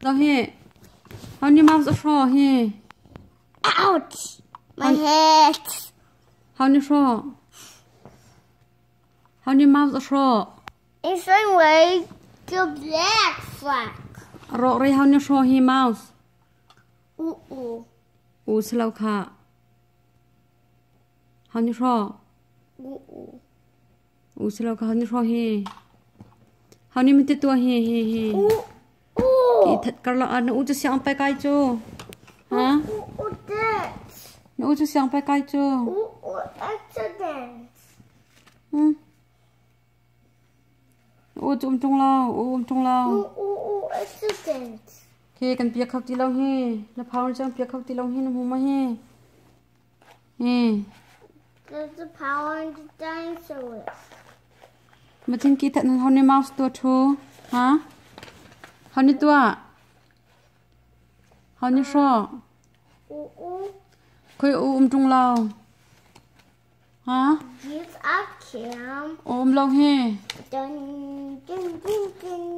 Đâu he. How your mouth a straw he. Ouch! My head. How your straw. How your mouth a straw. It's like the black flag. Rock ray how your straw he mouse. Ooh. Ooh slow car. How your straw. Ooh. Ooh slow car how your straw he. How your mít tua he. Kỳ thật cả là nó út cho sáng bay cay chưa. Hả? Nó út cho sáng bay cay chưa. Accident. Út trong lao. Accident. Khi cần bịa khóc tí lâu he. Là phao nó chẳng bịa khóc tí lâu he nó mù mà he. There's the power in the dinosaurs. Mà tin kỳ thật nó nên mouse tua chú. Hả? How you do it? How you show? Khơi trong lao. Hả? Yes, I can. Lâu he. Dun, dun, dun, dun.